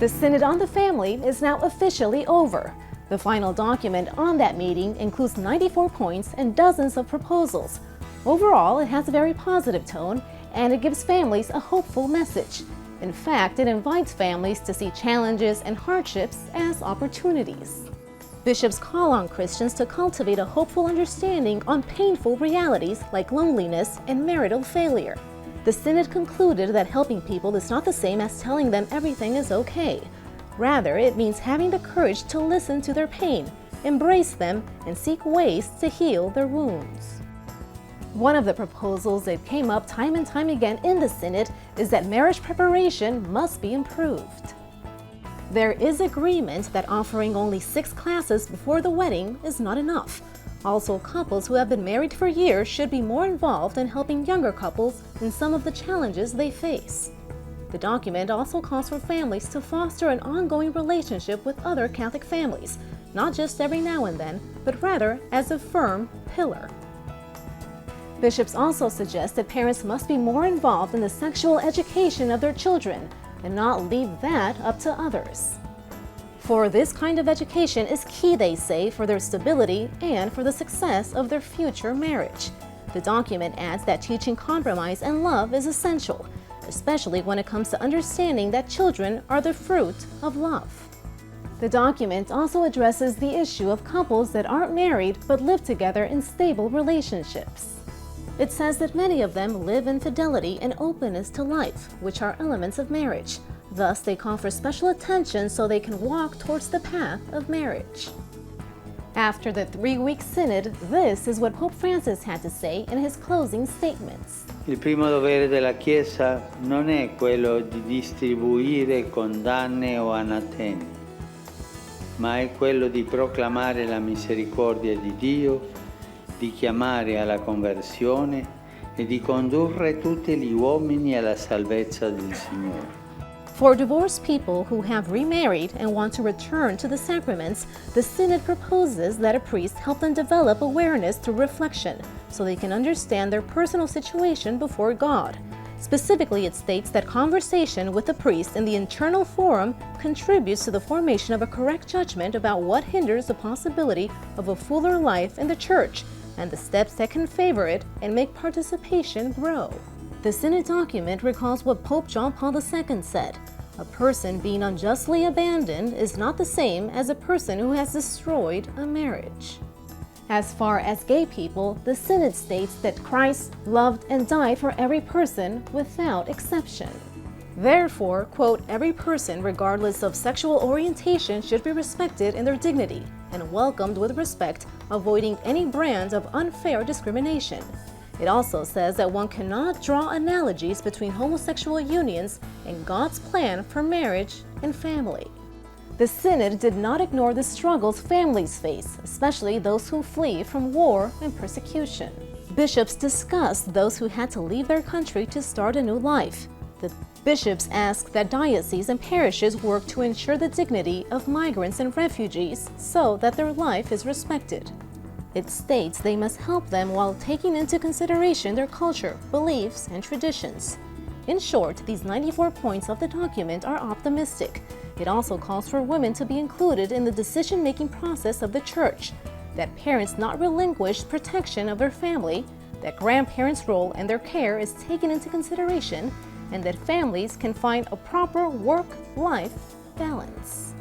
The Synod on the Family is now officially over. The final document on that meeting includes 94 points and dozens of proposals. Overall, it has a very positive tone, and it gives families a hopeful message. In fact, it invites families to see challenges and hardships as opportunities. Bishops call on Christians to cultivate a hopeful understanding on painful realities like loneliness and marital failure. The Synod concluded that helping people is not the same as telling them everything is okay. Rather, it means having the courage to listen to their pain, embrace them, and seek ways to heal their wounds. One of the proposals that came up time and time again in the Synod is that marriage preparation must be improved. There is agreement that offering only 6 classes before the wedding is not enough. Also, couples who have been married for years should be more involved in helping younger couples in some of the challenges they face. The document also calls for families to foster an ongoing relationship with other Catholic families, not just every now and then, but rather as a firm pillar. Bishops also suggest that parents must be more involved in the sexual education of their children and not leave that up to others. For this kind of education is key, they say, for their stability and for the success of their future marriage. The document adds that teaching compromise and love is essential, especially when it comes to understanding that children are the fruit of love. The document also addresses the issue of couples that aren't married but live together in stable relationships. It says that many of them live in fidelity and openness to life, which are elements of marriage. Thus, they call for special attention so they can walk towards the path of marriage. After the 3-week synod, this is what Pope Francis had to say in his closing statements. Il primo dovere della Chiesa non è quello di distribuire condanne o anatemi, ma è quello di proclamare la misericordia di Dio, di chiamare alla conversione e di condurre tutti gli uomini alla salvezza del Signore. For divorced people who have remarried and want to return to the sacraments, the Synod proposes that a priest help them develop awareness through reflection so they can understand their personal situation before God. Specifically, it states that conversation with the priest in the internal forum contributes to the formation of a correct judgment about what hinders the possibility of a fuller life in the Church and the steps that can favor it and make participation grow. The Synod document recalls what Pope John Paul II said: "A person being unjustly abandoned is not the same as a person who has destroyed a marriage." As far as gay people, the Synod states that Christ loved and died for every person without exception. Therefore, quote, "Every person, regardless of sexual orientation, should be respected in their dignity and welcomed with respect, avoiding any brand of unfair discrimination." It also says that one cannot draw analogies between homosexual unions and God's plan for marriage and family. The Synod did not ignore the struggles families face, especially those who flee from war and persecution. Bishops discussed those who had to leave their country to start a new life. The bishops asked that dioceses and parishes work to ensure the dignity of migrants and refugees so that their life is respected. It states they must help them while taking into consideration their culture, beliefs, and traditions. In short, these 94 points of the document are optimistic. It also calls for women to be included in the decision-making process of the Church, that parents not relinquish protection of their family, that grandparents' role and their care is taken into consideration, and that families can find a proper work-life balance.